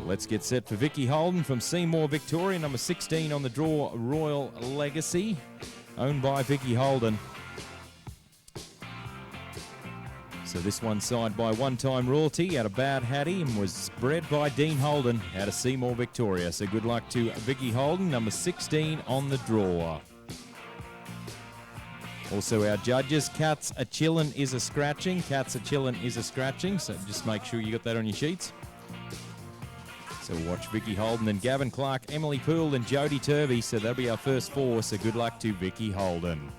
Let's get set for Vicky Holden from Seymour, Victoria. Number 16 on the draw, Royal Legacy, owned by Vicky Holden. So this one signed by One Time Royalty out of Bad Hattie and was bred by Dean Holden out of Seymour, Victoria. So good luck to Vicky Holden, number 16 on the draw. Also our judges, Cats a Chillin' is a Scratching. Cats a Chillin' is a Scratching. So just make sure you got that on your sheets. So watch Vicky Holden, then Gavin Clark, Emily Poole, and Jodie Turvey. So that'll be our first four. So good luck to Vicky Holden.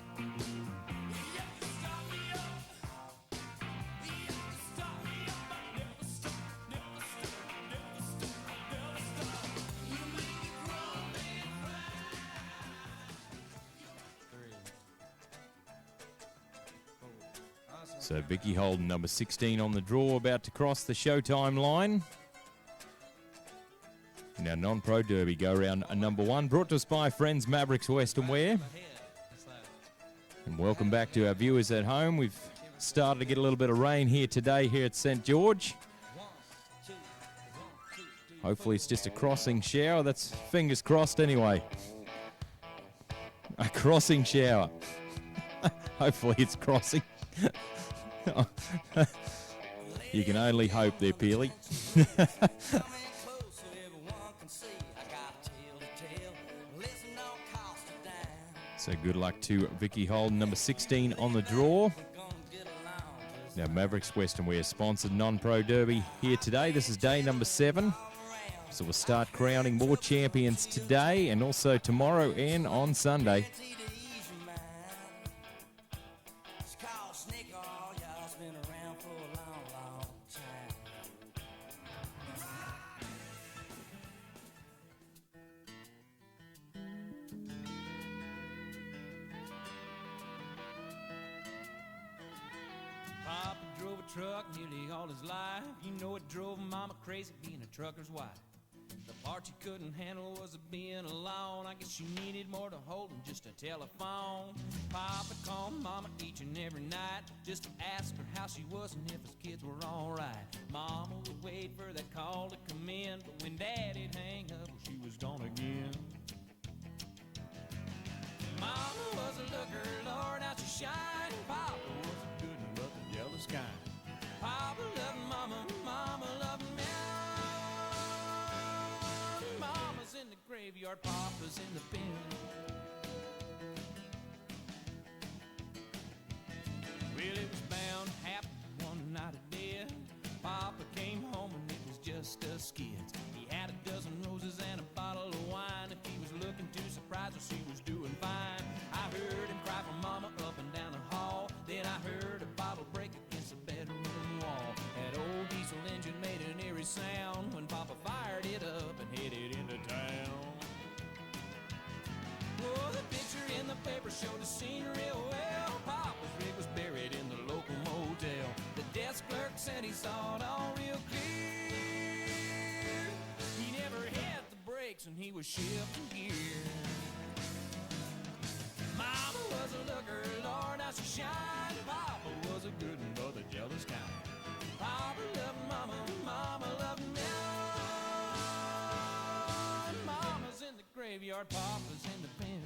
So Vicky Holden, number 16 on the draw, about to cross the Showtime line. Now non-pro derby go round number 1, brought to us by Friends Mavericks Western Wear. And welcome back to our viewers at home. We've started to get a little bit of rain here today here at St. George. Hopefully it's just a crossing shower. That's fingers crossed anyway. A crossing shower. Hopefully it's crossing. You can only hope there, Peely. So good luck to Vicky Holden, number 16 on the draw. Now Mavericks Western Wear sponsored non-pro derby here today. This is day number 7. So we'll start crowning more champions today and also tomorrow and on Sunday. Papa drove a truck nearly all his life. You know it drove Mama crazy being a trucker's wife. The part she couldn't handle was being alone. I guess she needed more to hold than just a telephone. Papa called Mama each and every night just to ask her how she was and if his kids were alright. Mama would wait for that call to come in, but when Daddy'd hang up, well, she was gone again. Mama was a looker, Lord, how she shined. Papa was a good one, but the jealous kind. Papa loved Mama, Mama loved me. Mama's in the graveyard, Papa's in the pen. Well, it was bound to happen one night of death. Papa came home and it was just us kids. He had a dozen roses and a bottle of wine. If he was looking too surprised, well, she was doing fine. I heard him cry for Mama up and down the hall. Then I heard a bottle break against the bedroom wall. That old diesel engine made an eerie sound when Papa fired it up and headed into town. Oh, the picture in the paper showed the scene real well. Papa's rig was buried in the local motel. The desk clerk said he saw it all real clear. He never hit the brakes and he was shifting gear. Mama was a looker, Lord, how she shined. Papa was a good one, but the jealous kind. Papa loved Mama, Mama loved me. Mama's in the graveyard, Papa's in the pen.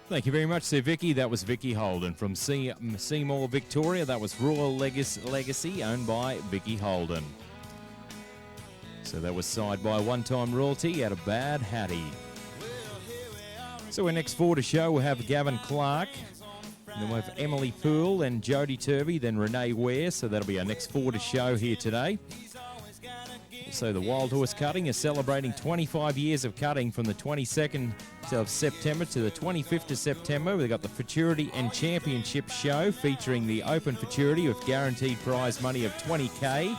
Thank you very much, Sir Vicky. That was Vicky Holden from Seymour, Victoria. That was Royal Legacy, owned by Vicky Holden. So that was signed by One Time Royalty out of Bad Hattie. So our next four to show, we'll have Gavin Clark. And then we'll have Emily Poole, then Jodie Turvey, then Renee Ware. So that'll be our next four to show here today. So the Wild Horse Cutting is celebrating 25 years of cutting from the 22nd of September to the 25th of September. We've got the Futurity and Championship Show featuring the Open Futurity with guaranteed prize money of $20K.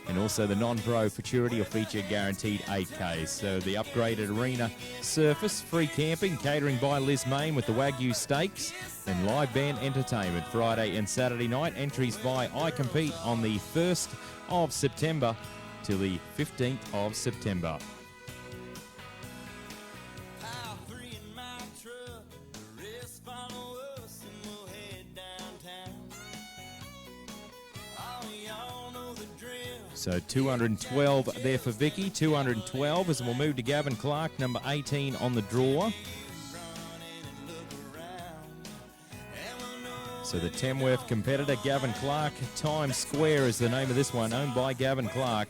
And also the non-pro Futurity will feature guaranteed 8K. So the upgraded arena surface, free camping, catering by Liz Main with the Wagyu Steaks, and live band entertainment Friday and Saturday night. Entries via iCompete on the 1st of September till the 15th of September. So 212 there for Vicky, 212 as we'll move to Gavin Clark, number 18 on the draw. So the Tamworth competitor, Gavin Clark, Times Square is the name of this one, owned by Gavin Clark.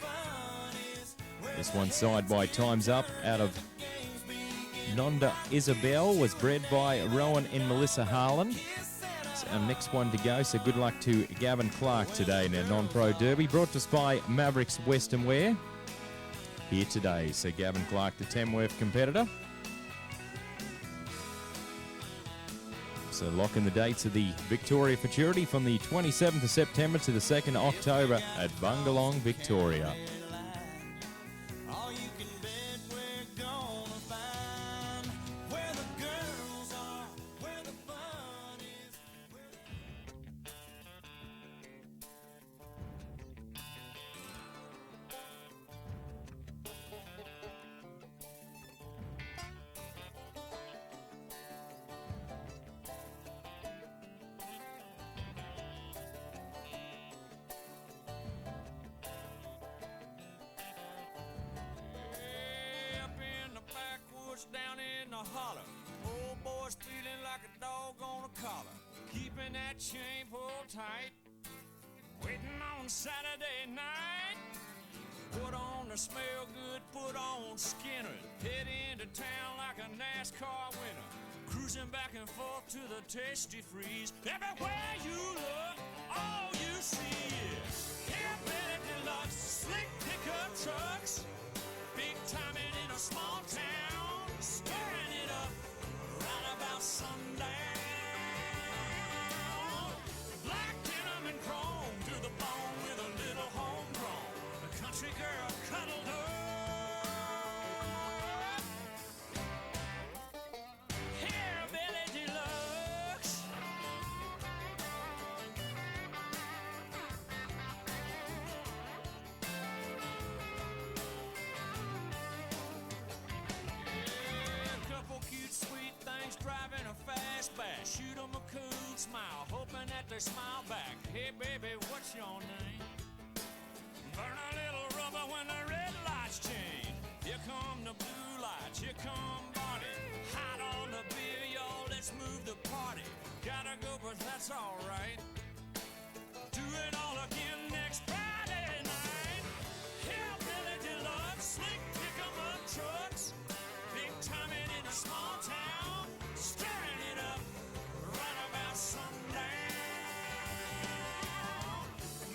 This one side by Times Up out of Nonda Isabel, was bred by Rowan and Melissa Harlan. Our next one to go, so good luck to Gavin Clark today in our non-pro derby, brought to us by Mavericks Western Wear here today. So Gavin Clark, the Tamworth competitor. So lock in the dates of the Victoria Futurity from the 27th of September to the 2nd of October at Bungalong, Victoria. Down in the holler, old boy's feeling like a dog on a collar, keeping that chain pulled tight, waiting on Saturday night. Put on the smell good, put on Skinner, head into town like a NASCAR winner, cruising back and forth to the Tasty Freeze. Everywhere you look, all you see is hillbilly deluxe, slick pickup trucks, big timing in a small town, stirring it up right about sundown. Black denim and chrome to the bone with a little homegrown, a country girl cuddled up. Hillbilly deluxe. Cute sweet things driving a fastback, shoot 'em a cool smile, hoping that they smile back. Hey baby, what's your name? Burn a little rubber when the red lights change. Here come the blue lights, here come Barney, hot on the beer, y'all, let's move the party. Gotta go, but that's alright. Do it all again next Friday night. Hillbilly deluxe, slick pick-em-up trucks, big timing in a small town, stirring it up right about sundown.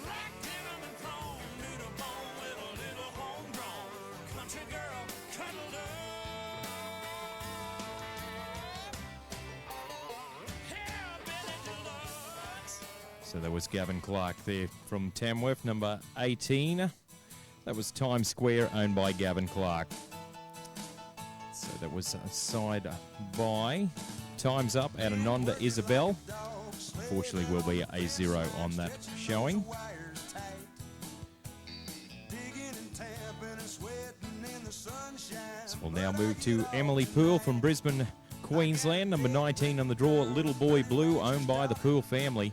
Black denim and chrome to the bone with a little homegrown, country girl cuddled up. Hillbilly deluxe. So that was Gavin Clark there from Tamworth, number 18. That was Times Square, owned by Gavin Clark. So that was a side by Times Up out of Nonda Isabel. Unfortunately, will be a 0 on that showing. So we'll now move to Emily Poole from Brisbane, Queensland. Number 19 on the draw, Little Boy Blue, owned by the Poole family.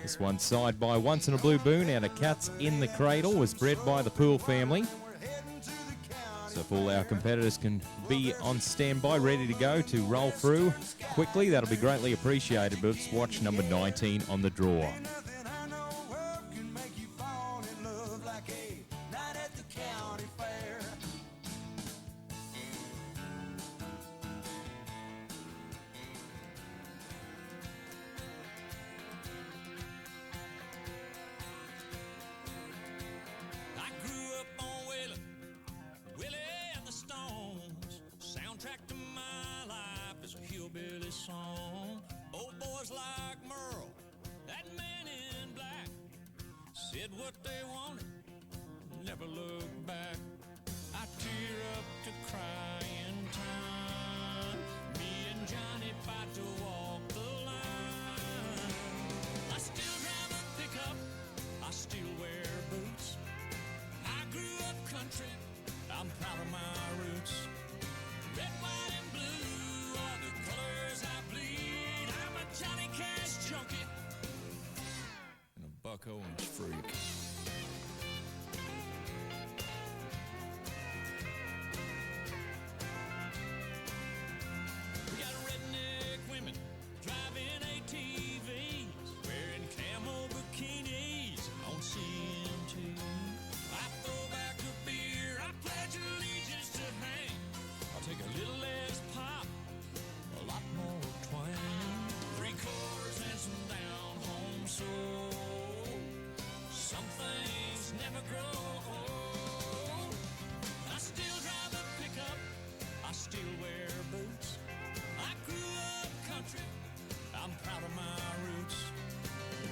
This one side by Once in a Blue Boon out of Cats in the Cradle, was bred by the Poole family. So if all our competitors can be on standby, ready to go to roll through quickly, that'll be greatly appreciated. But let's watch number 19 on the draw. I soundtrack to my life is a hillbilly song. Old boys like Merle, that man in black, said what they wanted, never looked back. I tear up to cry in time. Me and Johnny fight to walk the line. I still drive a pickup, I still wear boots. I grew up country, I'm proud of my roots. Red, white, and blue are the colors I bleed. I'm a Johnny Cash junkie and a Buck Owens freak. We got redneck women driving ATVs, wearing camo bikinis on CMT. I throw back a beer, I pledge allegiance to Hank. I'll take a little less pop, a lot more twang. 3 chords and some down home soul. Some things never grow old. I still drive a pickup, I still wear boots. I grew up country, I'm proud of my roots.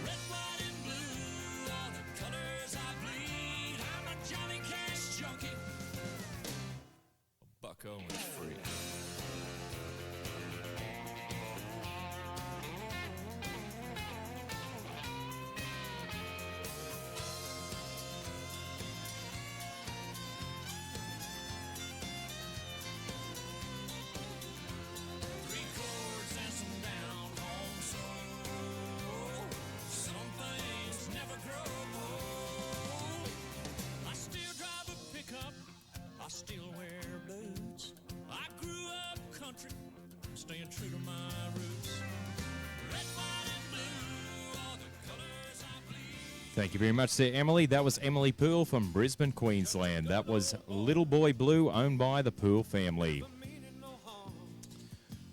Red, white, and blue are the colors I bleed. I'm a Johnny Cash junkie, a Buck Owens freak. Three chords and some down home soul. Some things never grow old. I still drive a pickup, I still wear boots. I grew up country, staying true to my roots. Red, white, and blue are the colors I bleed. Thank you very much there, Emily. That was Emily Poole from Brisbane, Queensland. That was Little Boy Blue, owned by the Poole family.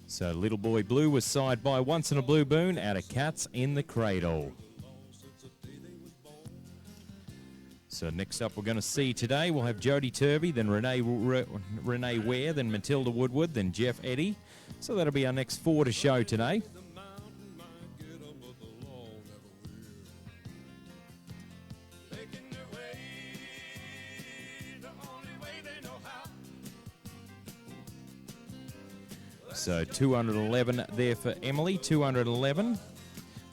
So Little Boy Blue was signed by Once in a Blue Moon out of Cats in the Cradle. So next up we're going to see today, we'll have Jody Turvey, then Renee Ware, then Matilda Woodward, then Jeff Eddy. So that'll be our next 4 to show today. Making their way the only way they know how. So 211 there for Emily, 211.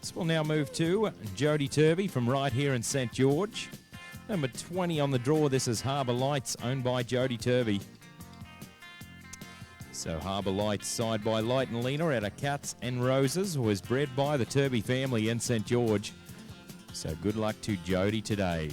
So we'll now move to Jody Turvey from right here in St. George. Number 20 on the draw, this is Harbour Lights, owned by Jody Turvey. So Harbour Lights, side by Light and Lena out of Cats and Roses, was bred by the Turvey family in St. George. So good luck to Jody today.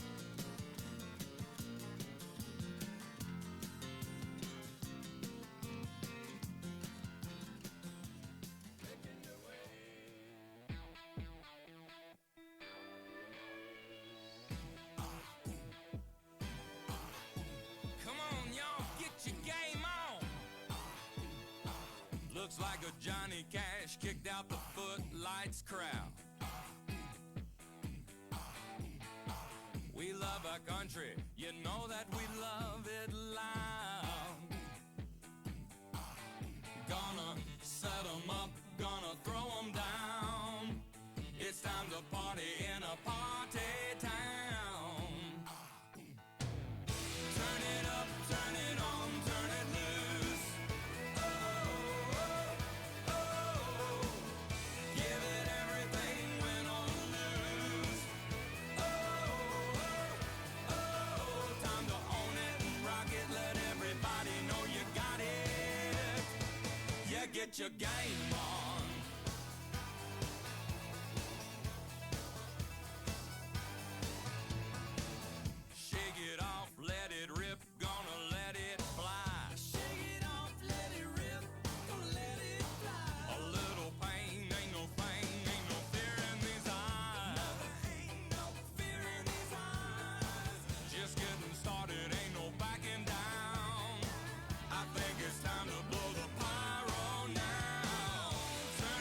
Come on, y'all, get your game on. Looks like a Johnny Cash kicked out the Footlights crowd. We love our country, you know that we love it loud. Gonna set 'em up, gonna throw 'em down. It's time to party in a party town. Turn it up, turn it on, turn it loose. Oh, oh, oh. Give it everything, win on the loose. Oh, oh, oh. Time to own it and rock it. Let everybody know you got it. Yeah, get your game on. Shake it off, let it rip, gonna let it fly. Shake it off, let it rip, gonna let it fly. A little pain, ain't no pain, ain't no fear in these eyes. No, ain't no fear in these eyes. Just getting started, ain't no backing down. I think it's time to blow the pyro now. Turn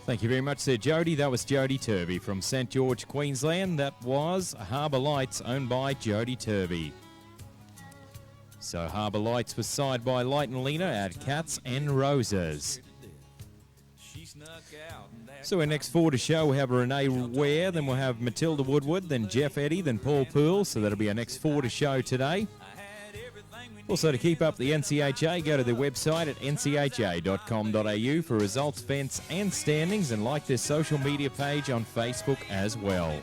Thank you very much there, Jody. That was Jody Turvey from St George, Queensland. That was Harbour Lights, owned by Jody Turvey. So Harbour Lights was signed by Light and Lena at Cats and Roses. So our next four to show, we have Renee Ware, then we'll have Matilda Woodward, then Jeff Eddy, then Paul Poole. So that'll be our next four to show today. Also, to keep up the NCHA, go to their website at ncha.com.au for results, events and standings, and like their social media page on Facebook as well.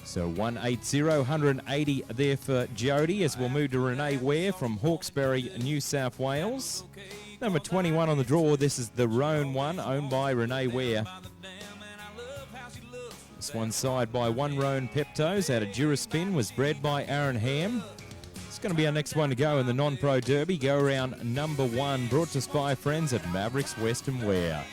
So 180, 180 there for Jody, as we'll move to Renee Ware from Hawkesbury, New South Wales. Number 21 on the draw, this is the Roan one, owned by Renee Ware. This one side by One Roan Peptos out of Juraspin, was bred by Aaron Ham. It's going to be our next one to go in the non-pro derby, go around number one, brought to us by friends at Mavericks Western Wear.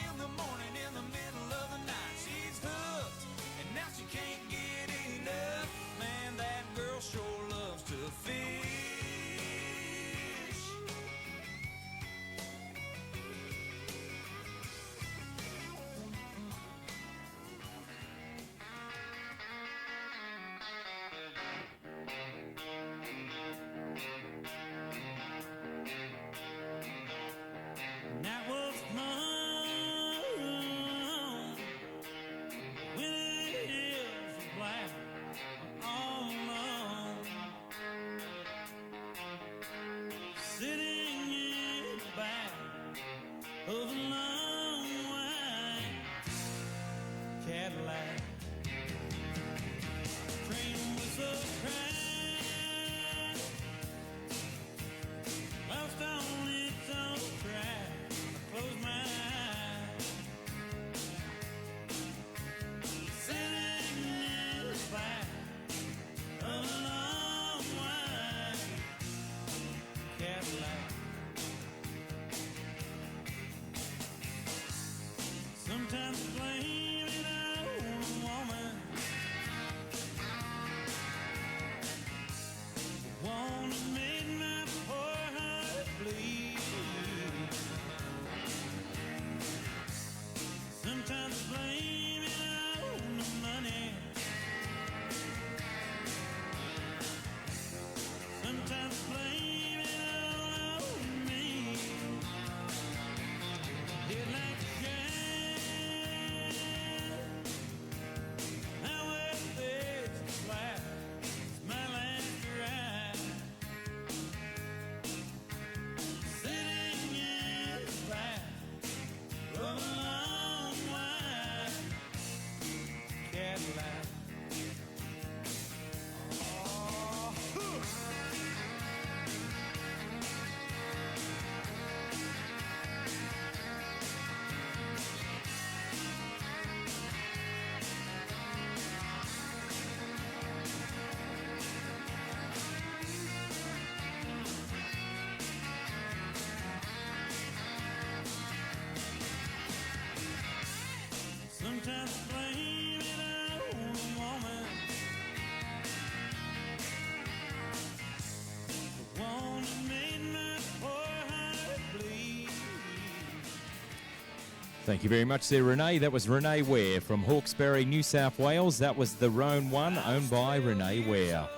Thank you very much there, Renee. That was Renee Ware from Hawkesbury, New South Wales. That was the Roan one, owned by Renee Ware.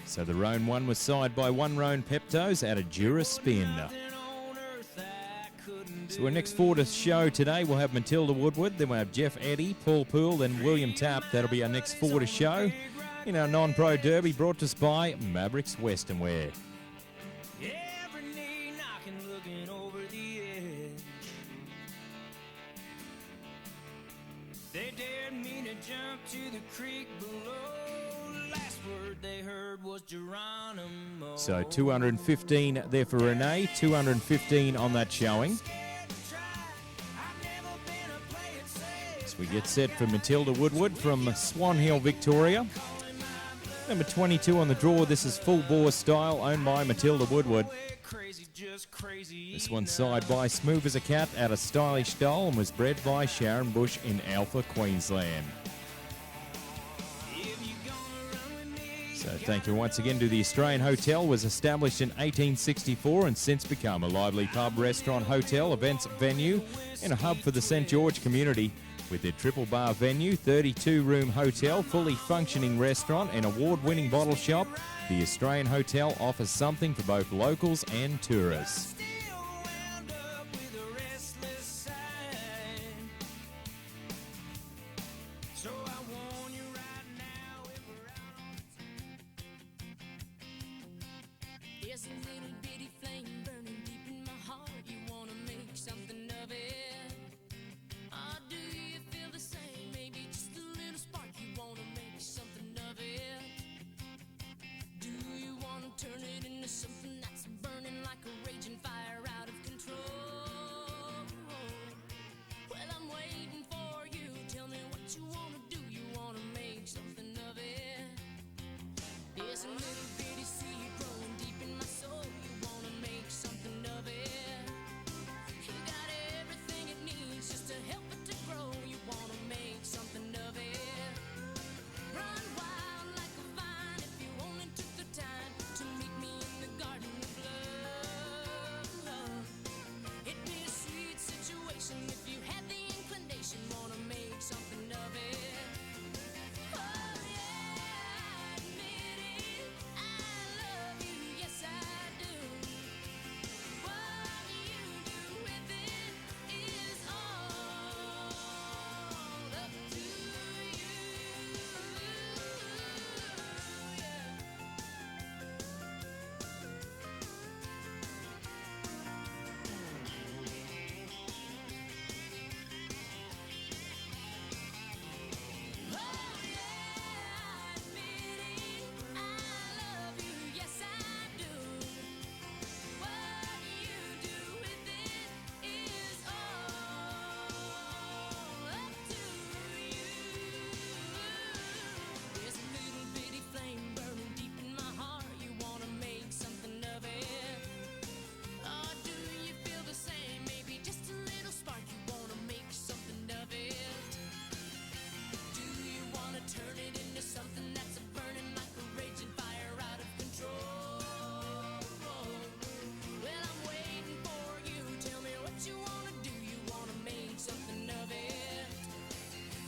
So the Roan one was signed by One Roan Peptos out of Juraspin. So our next four to show today, we'll have Matilda Woodward, then we'll have Jeff Eddy, Paul Poole, then William Tapp. That'll be our next four to show in our non-pro derby, brought to us by Mavericks Western Wear. They dared me to jump to the creek below. Last word they heard was Geronimo. So 215 there for Renee, 215 on that showing. So we get set for Matilda Woodward from Swan Hill, Victoria. Number 22 on the draw, this is Full Bore Style, owned by Matilda Woodward. This one's side by Smooth as a Cat out of Stylish Doll and was bred by Sharon Bush in Alpha, Queensland. If So thank you once again to the Australian Hotel. Was established in 1864 and since become a lively pub, restaurant, hotel, events venue and a hub for the St George community. With their triple bar venue, 32-room hotel, fully functioning restaurant and award-winning bottle shop, the Australian Hotel offers something for both locals and tourists. There's a little bitty flame burning deep in my heart. You wanna make something of it. Oh, do you feel the same? Maybe just a little spark. You wanna make something of it. Do you wanna turn it into something that's burning like a raging fire out of control? Well, I'm waiting for you. Tell me what you wanna do. You wanna make something of it. There's a little bitty seed growing deep in my soul. You wanna make something of it. You got everything it needs just to help it to grow. You wanna make something of it. Run wild like a vine if you only took the time to meet me in the garden of love. It'd be a sweet situation if you had the inclination. Wanna make something of it. Oh yeah, I admit it. I love you, yes I do. What you do with it is all up to you. Oh yeah, I admit it. I love you, yes I do. What you do with it is all up to you. There's a little bitty flame burning deep in my heart. You wanna make something of it. Oh, do you feel the same? Maybe just a little spark. You wanna make something of it. Do you wanna turn it into something that's a burning like a raging fire out of control? Well, I'm waiting for you. Tell me what you wanna do. You wanna make something of it.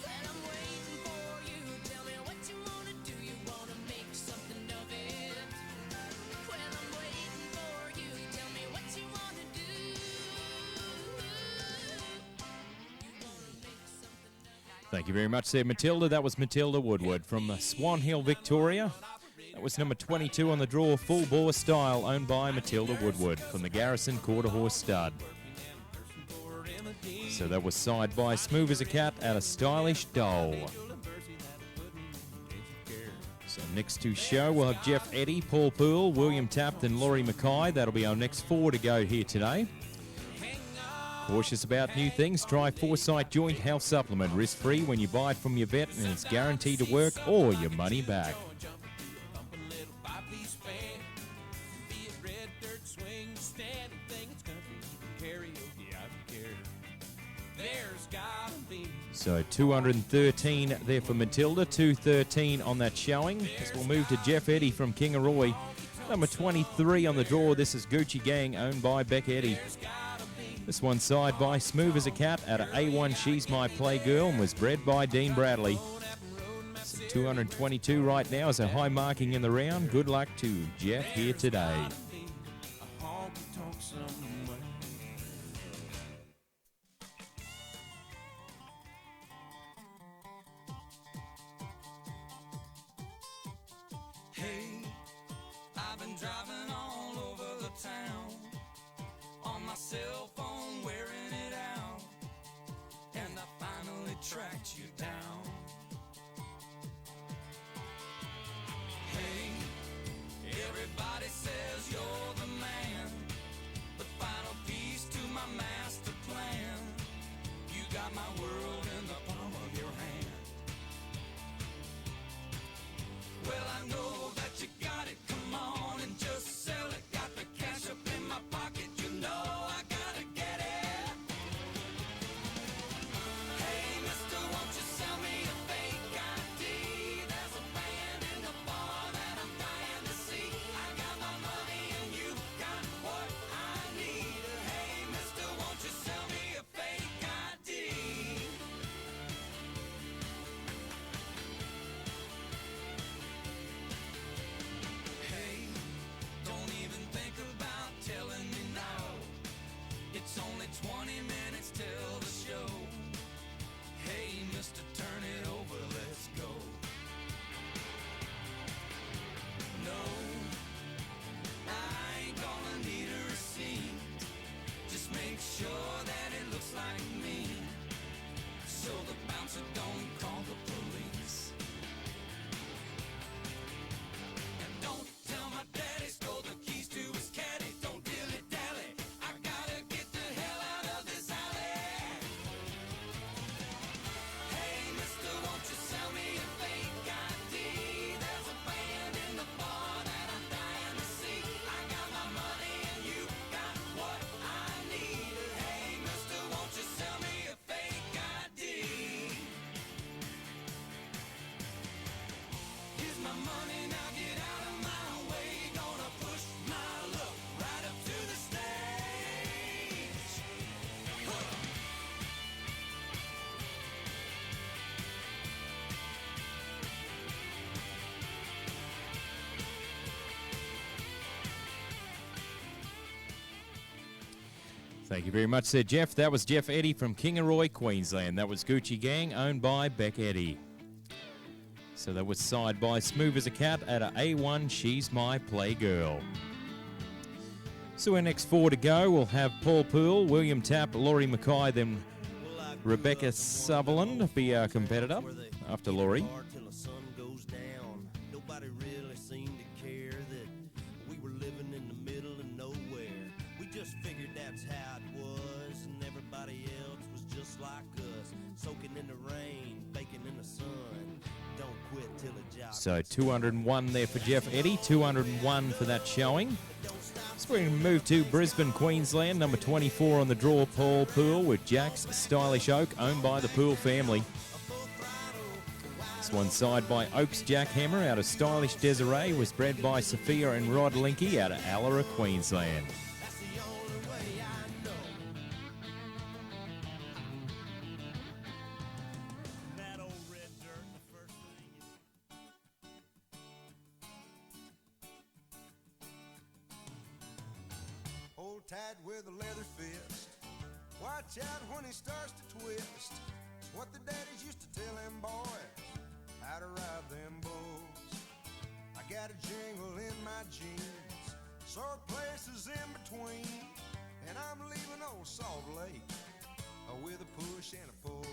Well, I'm waiting for you. Tell me what you wanna do. You wanna make something of it. Well, I'm waiting for you. Tell me what you wanna do. You wanna make something of it. Thank you very much there, Matilda. That was Matilda Woodward from Swan Hill, Victoria. That was number 22 on the draw, full bore style, owned by Matilda Woodward from the Garrison Quarter Horse Stud. So that was side by Smooth as a Cat at a Stylish Doll. So next to show, we'll have Jeff Eddy, Paul Poole, William Taft and Laurie Mackay. That'll be our next four to go here today. Cautious about new things? Try Foresight Joint Health Supplement. Risk-free when you buy it from your vet, and it's guaranteed to work or your money back. Thumping little five-piece fan. Be it red dirt swing, standing thing, it's country, even karaoke, I don't care. There's gotta be. So 213 there for Matilda, 213 on that showing. As we'll move to Jeff Eddy from Kingaroy. Number 23 on the draw. This is Gucci Gang, owned by Beck Eddy. This one side by Smooth as a Cat at a A1 She's My Playgirl and was bred by Dean Bradley. So 222 right now is a high marking in the round. Good luck to Jeff here today. A honky-tonk somewhere. Hey, I've been driving all over the town on my cell phone, wearing it out, and I finally tracked you down. Hey, everybody says you're the man, the final piece to my master plan. You got my world in the palm of your hand. Well, I know that you got it, come on and just sell it. Got the cash up in my pocket, you know I gotta get it. Hey, mister, won't you sell me a fake ID? There's a band in the bar that I'm so don't call the police. And don't tell my daddy stole the keys to his caddy. Don't dilly-dally, I gotta get the hell out of this alley. Hey, mister, won't you sell me a fake ID? There's a band in the bar that I'm dying to see. I got my money and you got what I need. Hey, mister, won't you sell me a fake ID? Here's my money, now get out of my way. Gonna push my luck right up to the stage. Huh. Thank you very much, Sir Jeff. That was Jeff Eddy from Kingaroy, Queensland. That was Gucci Gang, owned by Beck Eddy. So that was Side by Smooth as a Cat at a A1, She's My Playgirl. So our next four to go, we'll have Paul Poole, William Tapp, Laurie Mackay, then Rebecca Sutherland be our competitor after Laurie. Till the sun goes down. Nobody really seemed to care that we were living in the middle of nowhere. We just figured that's how it was, and everybody else was just like us, soaking in the rain, baking in the sun. Don't quit till a job. So 201 there for Jeff Eddy, 201 for that showing. So we're going to move to Brisbane, Queensland. Number 24 on the draw, Paul Poole with Jack's Stylish Oak, owned by the Poole family. This one side by Oaks Jackhammer out of Stylish Desiree, was bred by Sophia and Rod Linky out of Allara, Queensland. That's the only way I know. That old red dirt, the first thing you Hold tight with a leather fist. Watch out when he starts to twist. It's what the daddies used to tell them boys, how to ride them bulls. I got a jingle in my jeans, sore places in between, and I'm leaving old Salt Lake with a push and a pull.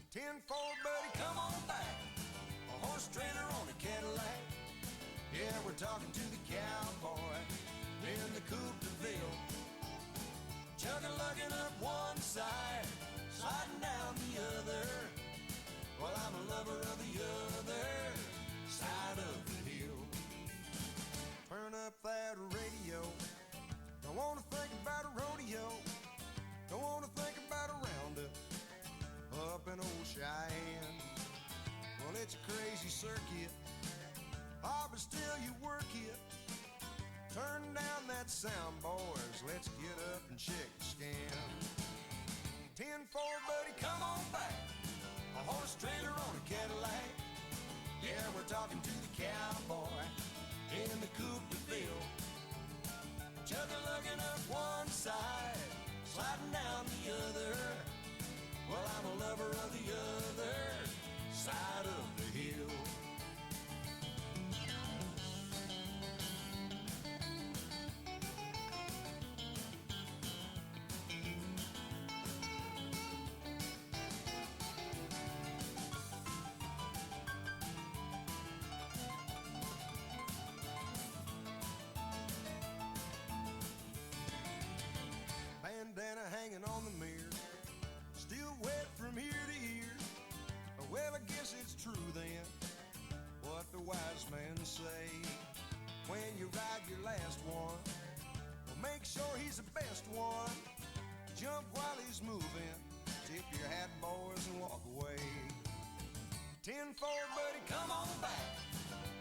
10-4, buddy, come on back. A horse trailer on a Cadillac. Yeah, we're talking to the cowboy in the Coupe de Ville. Chugging, lugging up one side, sliding down the other. Well, I'm a lover of the other side of the hill. Turn up that radio. Don't wanna think about a rodeo. Don't wanna think about a roundup up in old Cheyenne. Well, it's a crazy circuit. Ah, but still you work it. Turn down that sound, boys. Let's get up and check the scan. 10-4, buddy, come on back. A horse trailer on a Cadillac. Yeah, we're talking to the cowboy in the Coupe de Ville. Chugging, lugging up one side, sliding down the other. Well, I'm a lover of the other side of the hill. Bandana hanging on the mirror, still wet from ear to ear. Well, I guess it's true then, what the wise men say. When you ride your last one, well, make sure he's the best one. Jump while he's moving, tip your hat, boys, and walk away. 10-4, buddy, come on back.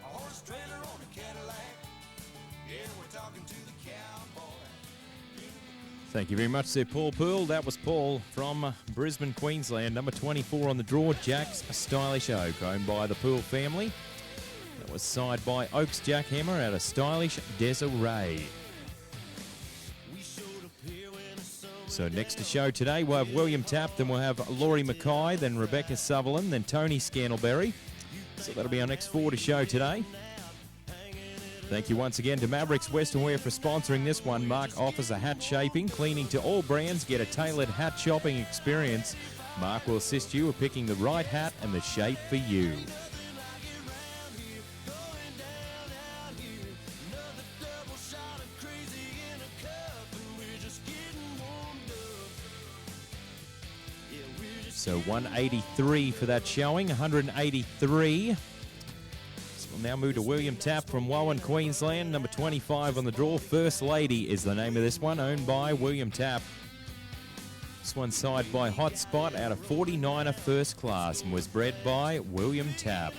A horse trailer on a Cadillac. Yeah, we're talking to the cowboy. Thank you very much, Sir Paul Poole. That was Paul from Brisbane, Queensland. Number 24 on the draw, Jack's Stylish Oak, owned by the Poole family. That was side by Oaks Jackhammer out of Stylish Desiree. So next to show today, we'll have William Tapp, then we'll have Laurie Mackay, then Rebecca Sutherland, then Tony Scantleberry. So that'll be our next four to show today. Thank you once again to Mavericks Western Wear for sponsoring this one. Mark offers a hat shaping, cleaning to all brands. Get a tailored hat shopping experience. Mark will assist you with picking the right hat and the shape for you. So 183 for that showing, 183. So we'll now move to William Tapp from Wowen, Queensland, number 25 on the draw. First Lady is the name of this one, owned by William Tapp. This one's side by Hotspot out of 49er First Class and was bred by William Tapp.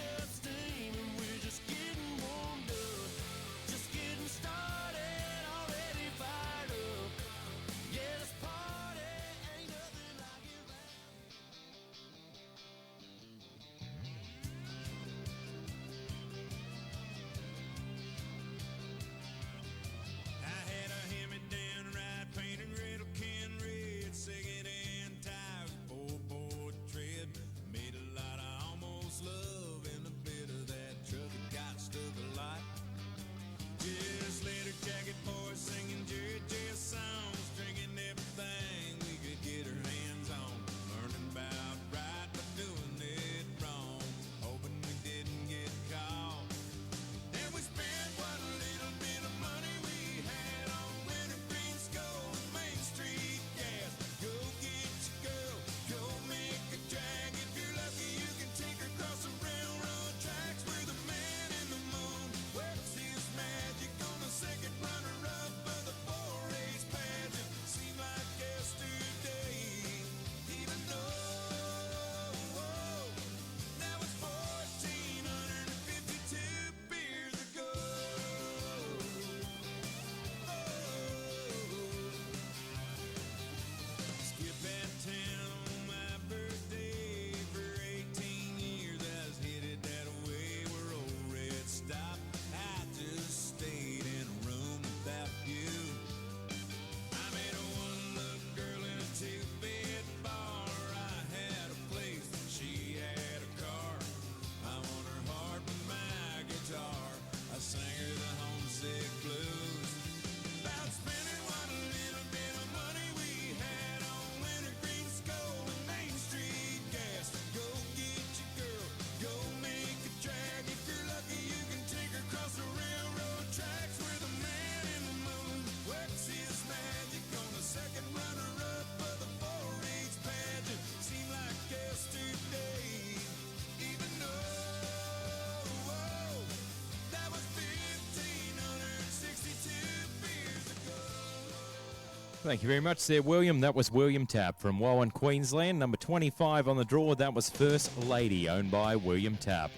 Thank you very much there, William. That was William Tapp from Wowen, Queensland. Number 25 on the draw, that was First Lady, owned by William Tapp.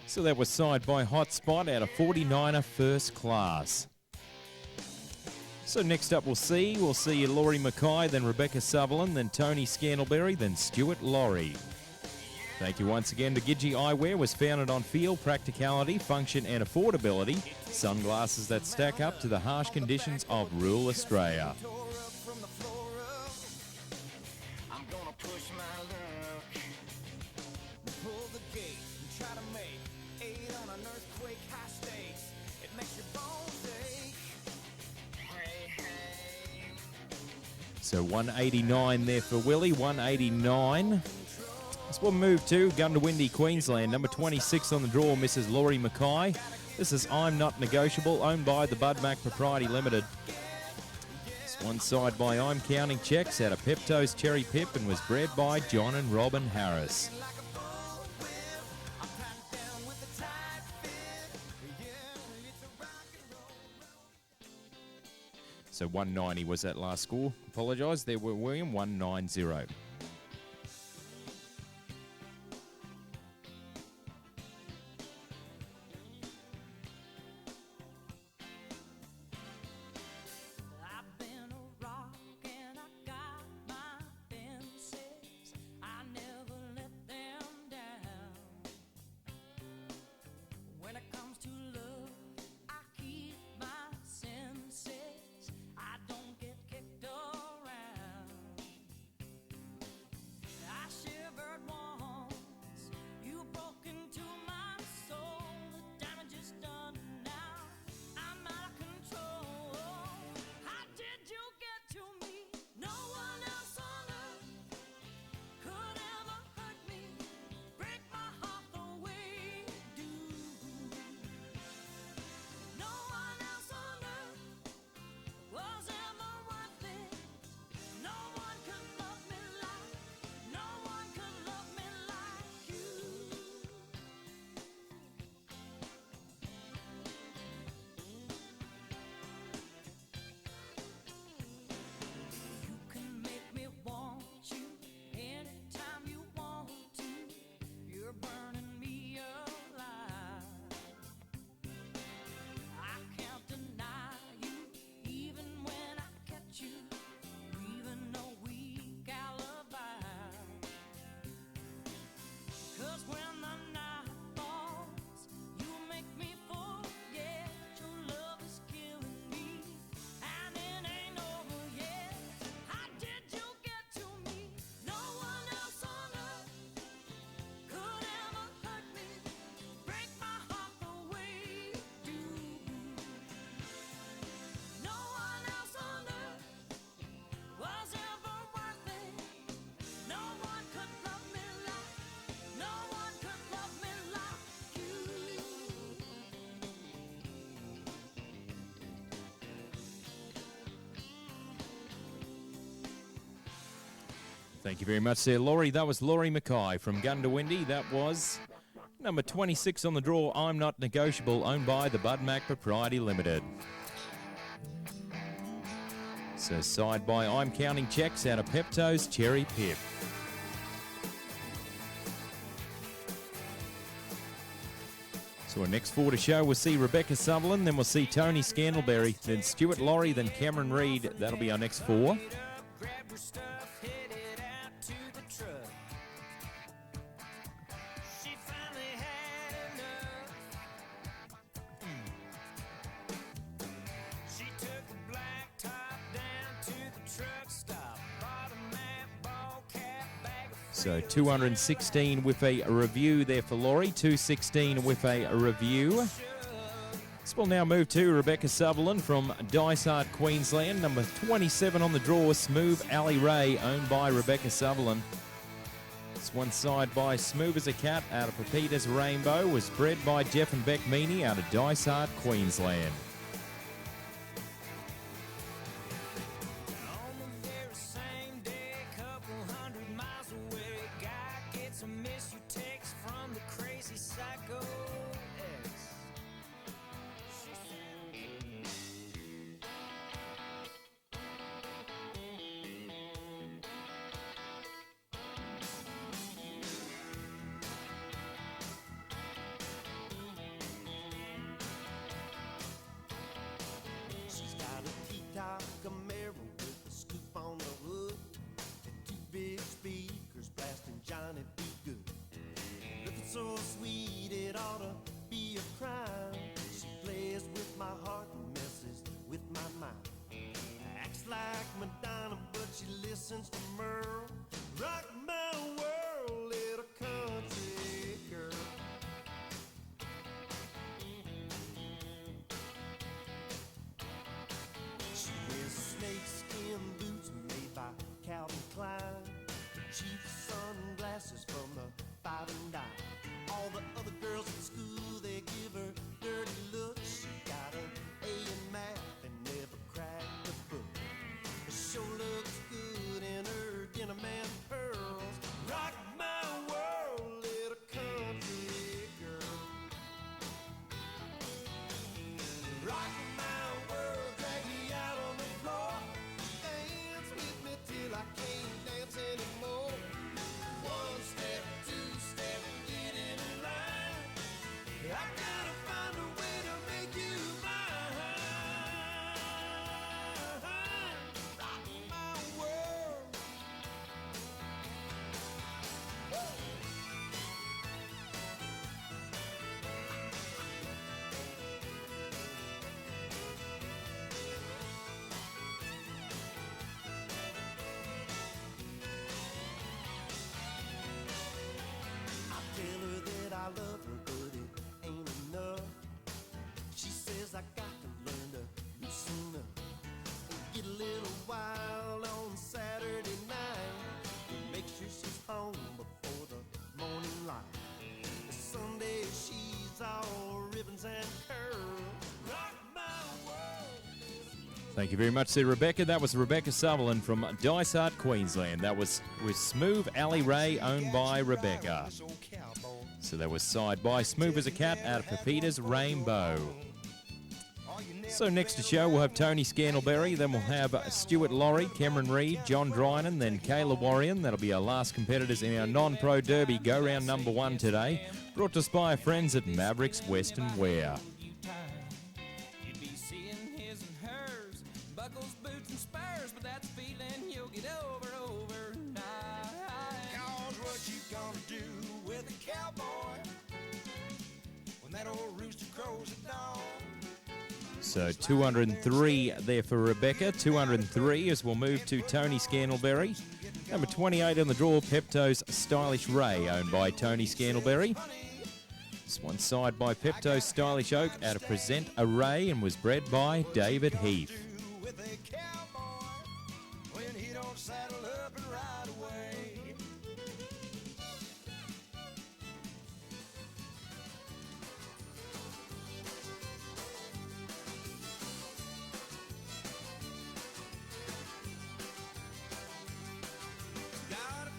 So that was side by Hotspot out of 49er First Class. So next up we'll see Laurie Mackay, then Rebecca Sutherland, then Tony Scandalberry, then Stuart Laurie. Thank you once again to Gidgee Eyewear, was founded on feel, practicality, function and affordability. Sunglasses that stack up to the harsh conditions of rural Australia. So 189 there for Willie, 189. Let's we'll move to Gundawindi, Queensland. Number 26 on the draw, Mrs. Laurie Mackay. This is I'm Not Negotiable, owned by the Bud Mac Propriety Limited. This one side by I'm Counting Checks out of Pepto's Cherry Pip and was bred by John and Robin Harris. So 190 was that last score. Apologise, there were William, 190. Thank you very much there, Laurie. That was Laurie Mackay from Gundawindi. That was number 26 on the draw, I'm Not Negotiable, owned by the Bud Mac Propriety Limited. So side by I'm Counting Checks out of Pepto's Cherry Pip. So our next four to show, we'll see Rebecca Sutherland, then we'll see Tony Scandalberry, then Stuart Laurie, then Cameron Reid. That'll be our next four. Grab your stuff, headed out to the truck. She finally had enough. She took the black top down to the truck stop. Bought a map, ball cap, bag of So 216 with a review there for Laurie, 216 with a review. This will now move to Rebecca Sutherland from Dysart, Queensland. Number 27 on the draw, Smooth Alley Ray, owned by Rebecca Sutherland. This one side by Smooth as a Cat out of Pepita's Rainbow, was bred by Jeff and Beck Meany out of Dysart, Queensland. On the very same day, couple 100 miles away, guy gets a miss you text from the crazy psycho ex. She's got a T-top Camaro with a scoop on the hood and two big speakers blasting Johnny B. Good. Looking so sweet it ought to be a crime. She plays with my heart and messes with my mind. Acts like Madonna, but she listens to Merle. Rock my world, little country girl. She wears snakeskin boots made by Calvin Klein, cheap sunglasses from the Five and Dime. All the other girls at school, they give her dirty looks. She got an A in math and never cracked a book. She sure looks good in her denim and pearls. Rock my world, little country girl. Rock my world, drag me out on the floor. Dance with me till I can't dance anymore. One step, two step, get in line. I gotta find a way to make you mine. Rock my world. I tell her that I love her, but it ain't enough. She says I got to learn to loosen up and get a little wild on Saturday night. Make sure she's home before the morning light. Sunday she's all ribbons and curls. Rock my world. Thank you very much there, Rebecca. That was Rebecca Sutherland from Dysart, Queensland. That was with Smooth Alley Ray, owned by Rebecca. So that was side by Smooth as a Cat out of Pepita's Rainbow. So next to show, we'll have Tony Scandalberry, then we'll have Stuart Laurie, Cameron Reid, John Drynan, then Kayla Warrion. That'll be our last competitors in our non-pro derby go-round number one today. Brought to us by our friends at Mavericks Western Wear. You'd be seeing his and hers, buckles, boots, and spurs, but that's a feeling you'll get over overnight. Cause what you gonna do with a cowboy when that old rooster crows at dawn? So 203 there for Rebecca, 203 as we'll move to Tony Scandalberry. Number 28 on the draw, Pepto's Stylish Ray, owned by Tony Scandalberry. This one side by Pepto's Stylish Oak out of Present Array and was bred by David Heath. With a cowboy when he don't saddle up and ride away. Got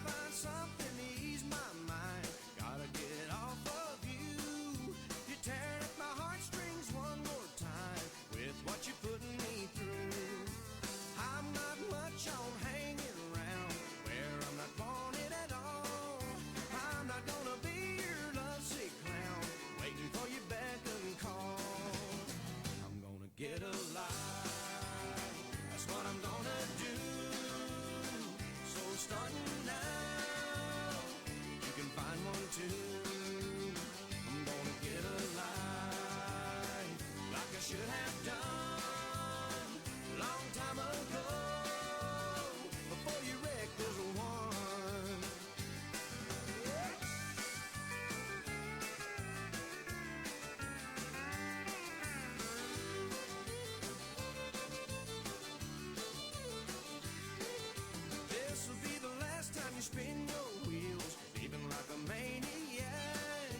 spin your wheels, living like a maniac.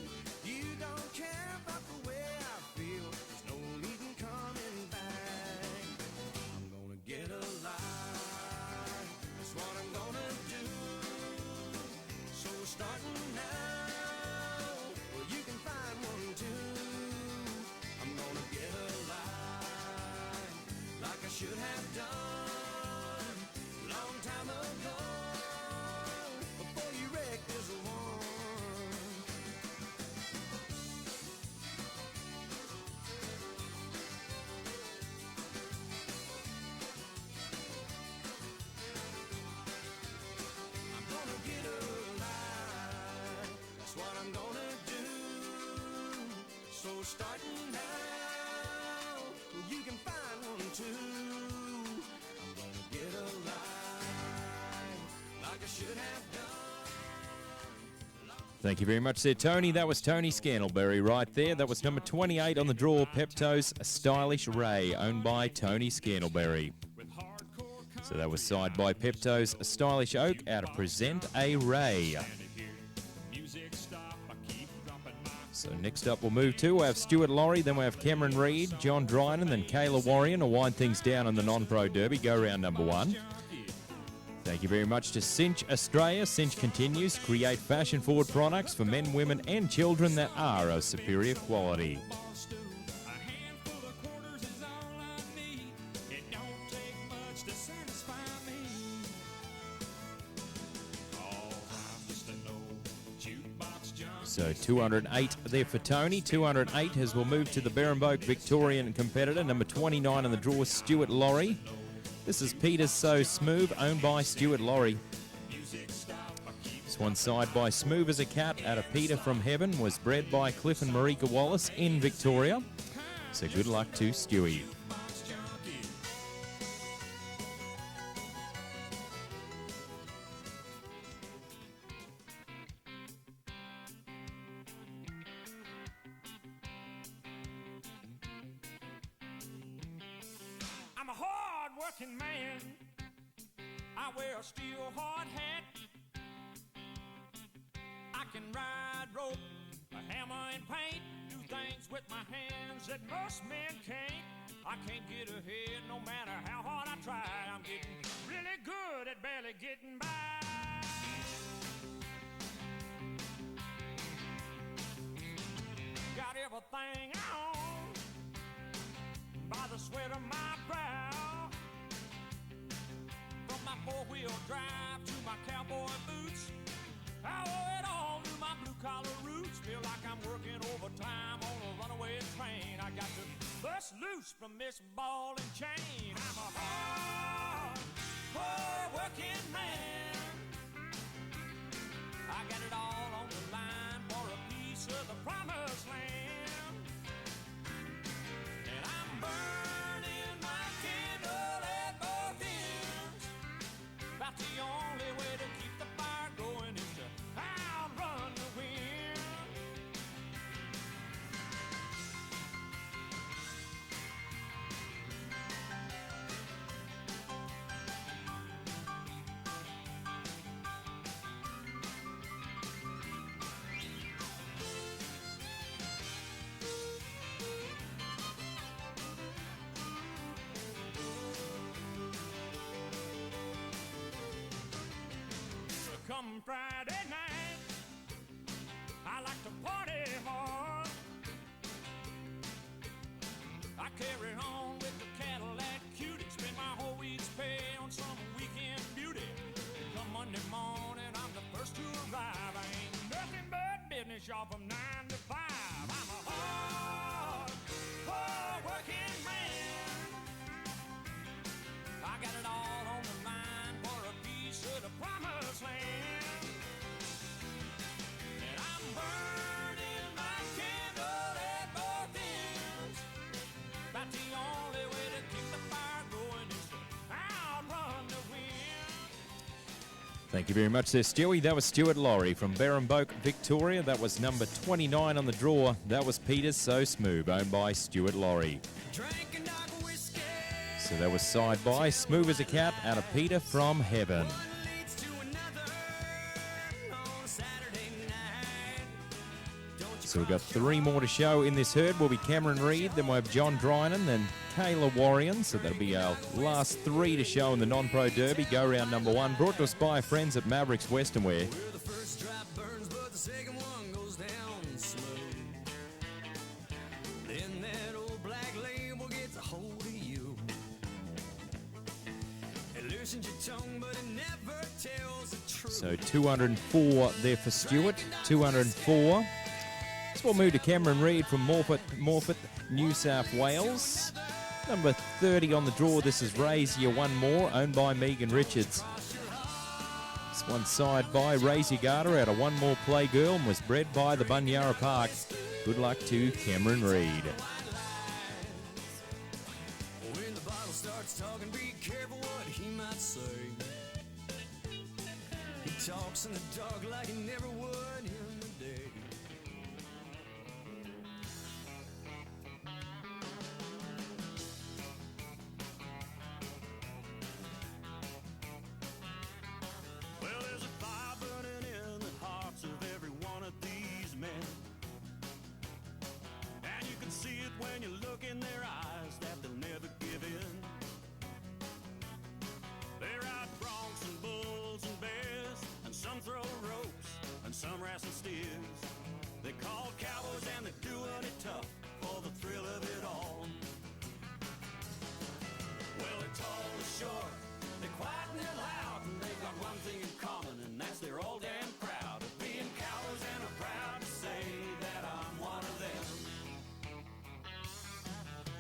You don't care about the way I feel, there's no even coming back. I'm gonna get alive, that's what I'm gonna do. So starting now, well you can find one too. I'm gonna get alive, like I should have done long time ago, before you wrecked this one. I'm gonna get alive, that's what I'm gonna do. So starting now, you can find one too. I'm gonna get alive, like I should have done. Thank you very much there, Tony. That was Tony Scantleberry right there. That was number 28 on the draw, Pepto's Stylish Ray, owned by Tony Scantleberry. So that was side by Pepto's Stylish Oak out of Present a Ray. So next up we'll move to, we have Stuart Laurie, then we have Cameron Reid, John Dryden, then Kayla Warrior to wind things down on the non-pro derby, go round number 1. Thank you very much to Cinch Australia. Cinch continues to create fashion-forward products for men, women and children that are of superior quality. A handful of quarters is all I need. It don't take much to satisfy me. 'Cause I'm just an old jukebox junkie. So 208 there for Tony. 208 as we'll move to the Berrenboke Victorian competitor, number 29 on the draw, Stuart Laurie. This is Peter's So Smooth, owned by Stuart Laurie. This one side by Smooth as a Cat out of Peter from Heaven, was bred by Cliff and Marika Wallace in Victoria. So good luck to Stewie. I'm a hard-working man. I wear a steel hard hat. I can ride rope, a hammer and paint, do things with my hands that most men can't. I can't get ahead no matter how hard I try. I'm getting really good at barely getting by. Got everything I own by the sweat of my brow. From my four-wheel drive to my cowboy boots, I owe it all to my blue-collar roots. Feel like I'm working overtime on a runaway train. I got to bust loose from this ball and chain. I'm a hard-working man. I got it all on the line for a piece of the promised land. And I'm burning my candle at both ends. About the only way to keep the fire going is to outrun the wind. Come Friday night, I like to party hard. I carry on with the Cadillac cutie, spend my whole week's pay on some weekend beauty. Come Monday morning, I'm the first to arrive. I ain't nothing but business, y'all, from 9 to 5. I'm a hard-working man. I got it all on the line for a piece of the promised land. And I'm burning my candle at both ends. About the only way to keep the fire going is to outrun the wind. Thank you very much there, Stewie. That was Stuart Laurie from Berrenboke, Victoria. That was number 29 on the draw. That was Peter's So Smooth, owned by Stuart Laurie. Drinking dark whiskey. So that was side by Smooth as a Cat out of Peter from Heaven. One leads to another. So we've got 3 more to show in this herd. Will be Cameron Reed, then we'll have John Drynan, then Kayla Warrion. So that'll be our last 3 to show in the non-pro derby. Go round number 1, brought to us by our friends at Mavericks Western Wear. The first stripe burns, but the second one goes down slow. Then that old black label gets a hold of you. It loosens your tongue, but it never tells the truth. So 204 there for Stewart, 204. So we'll move to Cameron Reed from Morphett, New South Wales. Number 30 on the draw. This is Raise You One More, owned by Megan Richards. This one side by Raise Your Garter out of One More Play Girl and was bred by the Bunyara Park. Good luck to Cameron Reed. When the bottle starts talking, be careful what he might say. He talks in the dark like he never would in the day. Well, there's a fire burning in the hearts of every one of these men. And you can see it when you look in their eyes that they'll never give in. They ride broncs and bulls and bears, and some throw ropes, and some wrestle steers. They call cowboys and they're doing it tough for the thrill of it all. Well, they're tall and short, they're quiet and they're loud, and they've got one thing in common, and that's they're all damn proud of being cowards and are proud to say that I'm one of them.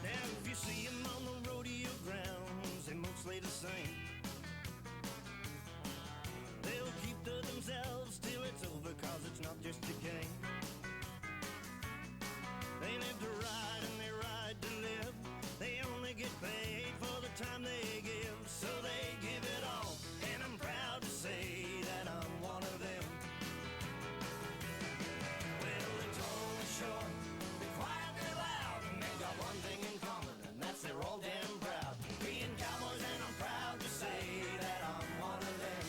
Now, if you see them on the rodeo grounds, they're mostly the same. They'll keep to themselves till it's over, cause it's not just a game. They live to ride and they ride to live. They only get paid for the time they give, so they give it all, and I'm proud to say that I'm one of them. Well, they're tall and short, they're quiet, they're loud, and they've got one thing in common, and that's they're all damn proud. Being cowboys, and I'm proud to say that I'm one of them.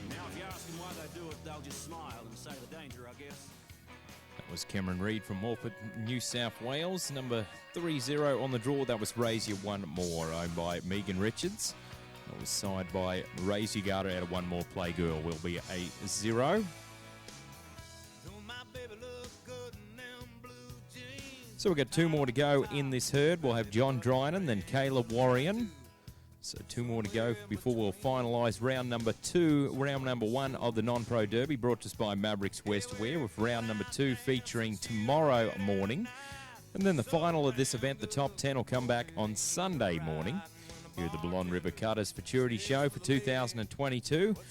Now, if you ask them why they do it, they'll just smile and say the danger, I guess. That was Cameron Reed from Morphett, New South Wales. Number 30 on the draw. That was Raise You One More, owned by Megan Richards. That was side by Raise Your Garter out of One More Play Girl. Will be a 0. So we've got 2 more to go in this herd. We'll have John Drynan, then Kayla Warrion. So 2 more to go before we'll finalise round number 1 of the non-pro derby, brought to us by Mavericks West Wear, with round number 2 featuring tomorrow morning. And then the final of this event, the top 10, will come back on Sunday morning. Here at the Blonde River Cutters Futurity Show for 2022. Well,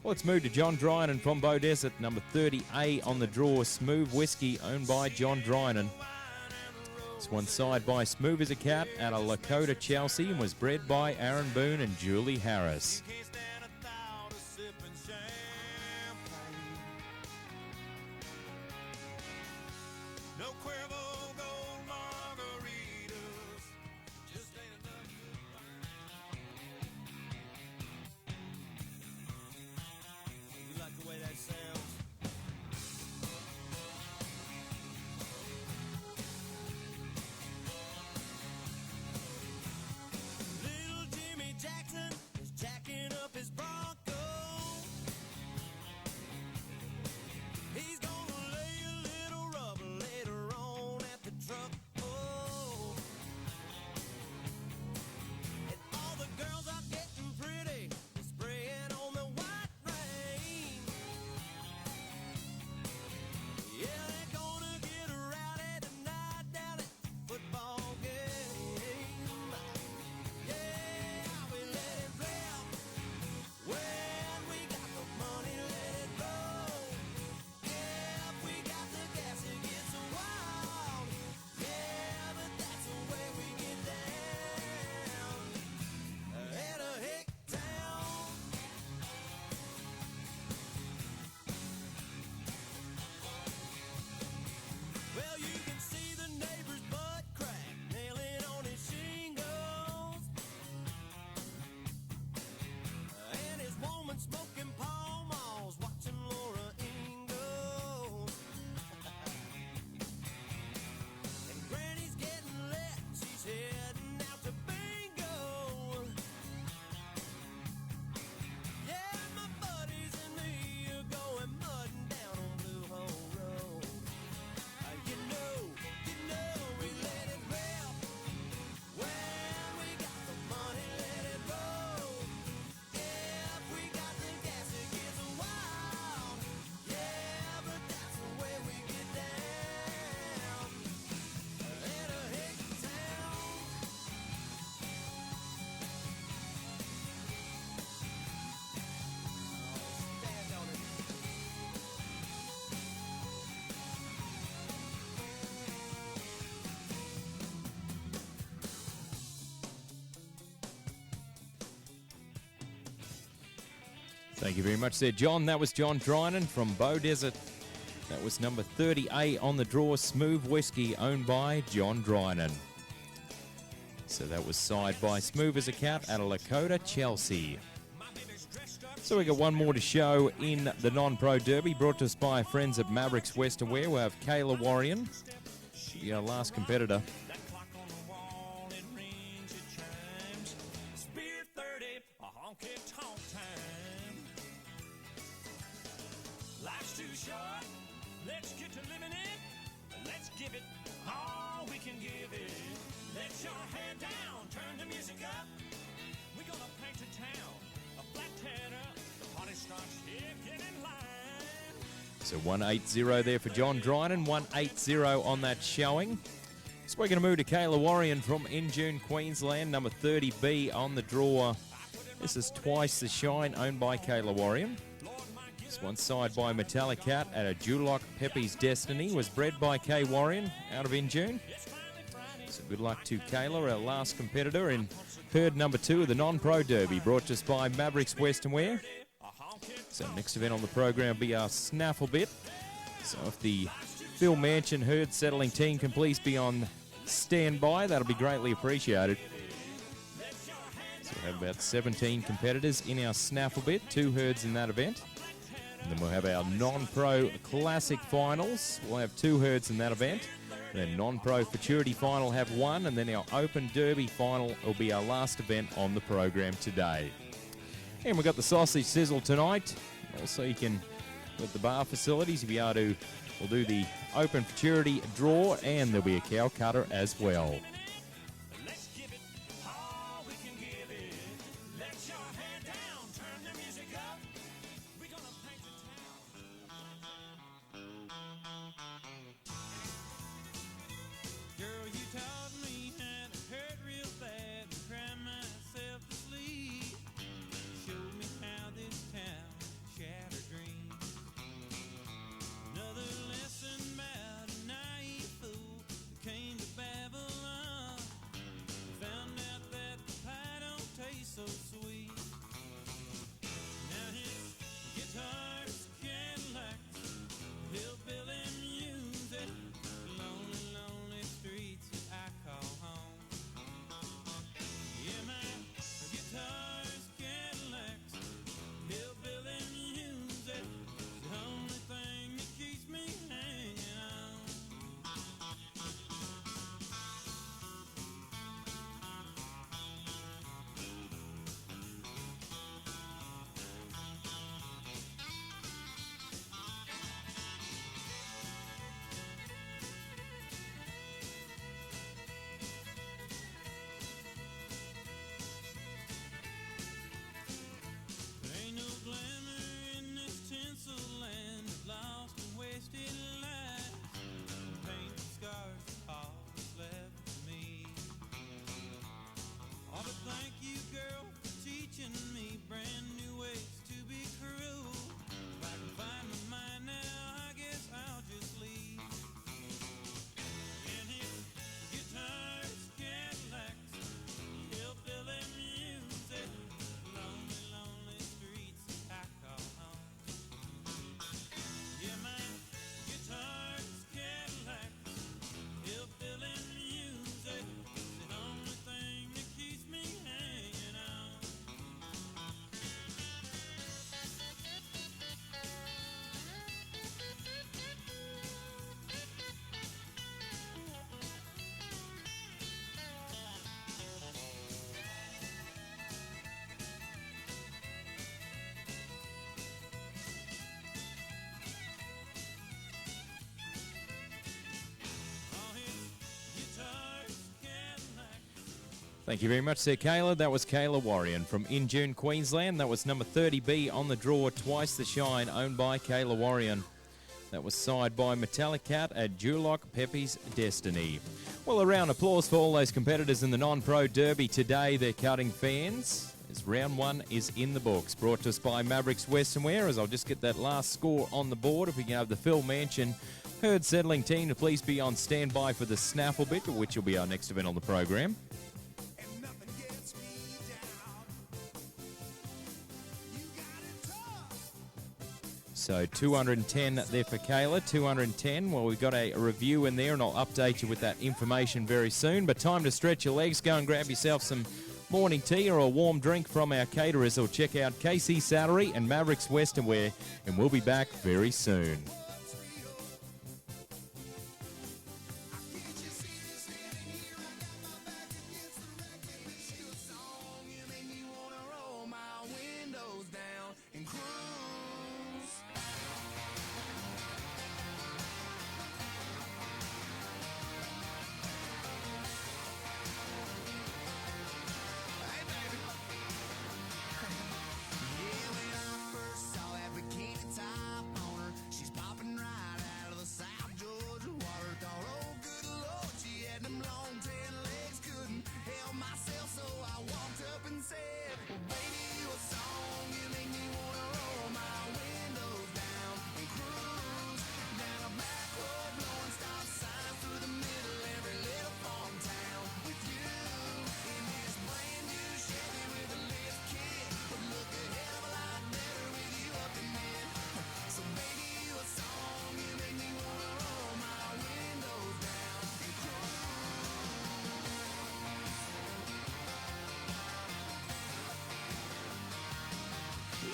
let's move to John Drynan from Bow Desert, number 30A on the draw, Smooth Whiskey, owned by John Drynan. This one side by Smooth as a Cat out of Lakota, Chelsea, and was bred by Aaron Boone and Julie Harris. He's gonna lay a little rubber later on Thank you very much there, John. That was John Drynan from Bow Desert. That was number 30A on the draw, Smooth Whiskey, owned by John Drynan. So that was side by Smooth as a Cat out of Lakota, Chelsea. So we got one more to show in the non-pro derby, brought to us by friends at Mavericks Western Wear. We'll have Kayla Warrior, our last competitor. That clock on the wall, it rings, it chimes. Spear 30, a honky-tonk time. Life's too short, let's get to living it. Let's give it all we can give it. Let your head down, turn the music up. We're gonna paint the town a flat tanner. The party starts here, get in line. So 180 there for John Drynan, 180 on that showing. So we're going to move to Kayla Warrior from Injune, Queensland, number 30B on the draw. This is Twice the Shine, owned by Kayla Warrior. This one side by Metallic Cat at a Julock Pepe's Destiny, was bred by Kay Warrior out of Injune. So good luck to Kayla, our last competitor in herd number 2 of the non-pro derby, brought to us by Mavericks Western Wear. So next event on the program will be our snaffle bit. So if the Phil Mansion herd settling team can please be on standby, that'll be greatly appreciated. So we'll have about 17 competitors in our snaffle bit, 2 herds in that event. And then we'll have our non-pro classic finals. We'll have 2 herds in that event. Then non-pro Futurity final have 1, and then our open derby final will be our last event on the program today. And we've got the sausage sizzle tonight. Also, you can, with the bar facilities, you'll be able to, we'll do the open Futurity draw, and there'll be a cow cutter as well. Let's give it all we can give it. Let your head down, turn the music up. We're gonna paint the town. Girl, you taught me how to hurt real bad and cry myself to sleep. Showed me how this town shattered dreams. Another lesson about a naive fool who came to Babylon. Found out that the pie don't taste so sweet. Now his guitar's Cadillacs, hillbilly music, lonely, lonely streets that I call home. Yeah, my guitar's Cadillacs, hillbilly music, the only thing that keeps me hanging on. There ain't no glamour in this tinsel land of lost and wasted lives. Paint and scars are all that's left for me. Ought to thank you, girl, for teaching me brand new ways to be cruel. If I can find my mind now, I guess I'll just leave. And his guitar's Cadillacs, hillbilly music, lonely, lonely streets that I call home. Yeah, my guitar's Cadillacs, hillbilly music, the only thing that keeps me hanging on. All his guitar's Cadillacs. Thank you very much there, Kayla. That was Kayla Warrior from Injune, Queensland. That was number 30B on the draw, Twice the Shine, owned by Kayla Warrior. That was side by Metallic Cat at Julock Pepe's Destiny. Well, a round of applause for all those competitors in the non-pro derby today. They're cutting fans as round 1 is in the books. Brought to us by Mavericks Western Wear, as I'll just get that last score on the board. If we can have the Phil Mansion herd settling team to please be on standby for the snaffle bit, which will be our next event on the program. And nothing gets me down. You got it tough. So 210 there for Kayla, 210. Well, we've got a review in there, and I'll update you with that information very soon. But time to stretch your legs. Go and grab yourself some morning tea or a warm drink from our caterers, or check out KC Salary and Mavericks Western Wear, and we'll be back very soon.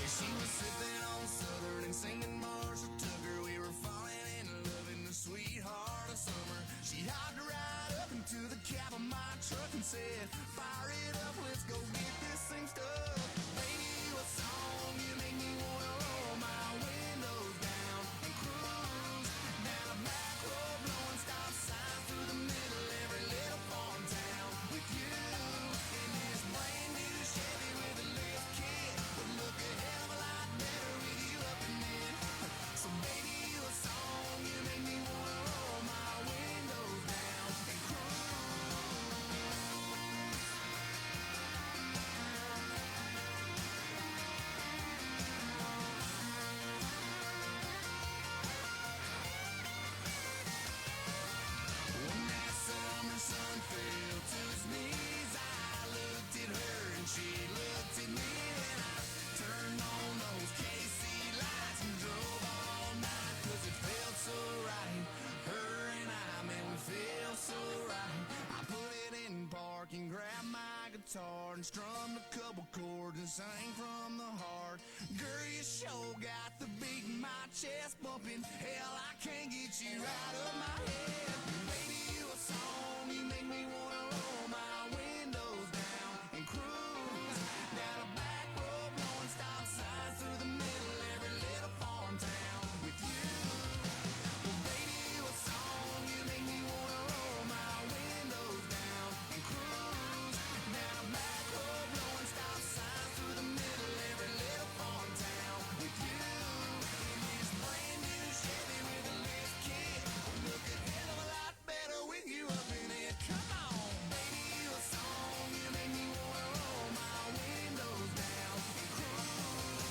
She was sipping on Southern and singing Marshall Tucker. We were falling in love in the sweetheart of summer. She hopped right up into the cab of my truck and said, "Fire it up, let's go get this thing stuck. Baby, what song you make me wanna roll my windows down and cruise down a back road, blowing stop signs through the middle every little farm town with you in this brand new Chevy with a lift kit. Would look a hell of a lot better with you up in it. So baby, what song you make me wanna roll my windows down and When that summer sun fell to its knees, I looked at her and she looked at me, and I turned on those KC lights and drove all night, 'cause it felt so right. Her and I, man, we felt so right. I put it in park and grabbed my guitar and strummed a couple chords and sang from the heart. Girl, you sure got the beat in my chest bumping. Hell, I can't get you out of my head. Baby, what song you make me wanna roll my windows down and cruise down a back road, blowing stop signs through the middle every little farm town with you. Well, baby, what song you make me wanna roll my windows down and cruise down a back road, blowing stop signs through the middle every little farm town with you in this brand new Chevy with a lift kit. Would look a hell of a lot better with you up in it. Come on, baby, what song you make me wanna roll my windows down and cruise.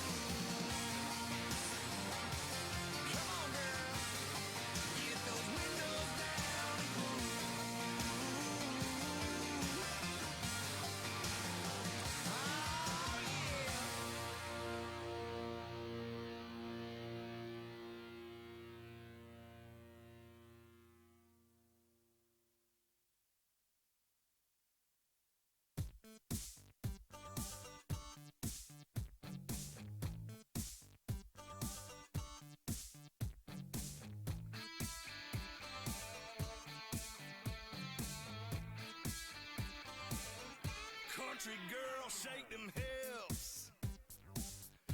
Come on, girl, get those windows down and cruise. Oh, yeah. Country girl, shake them hips.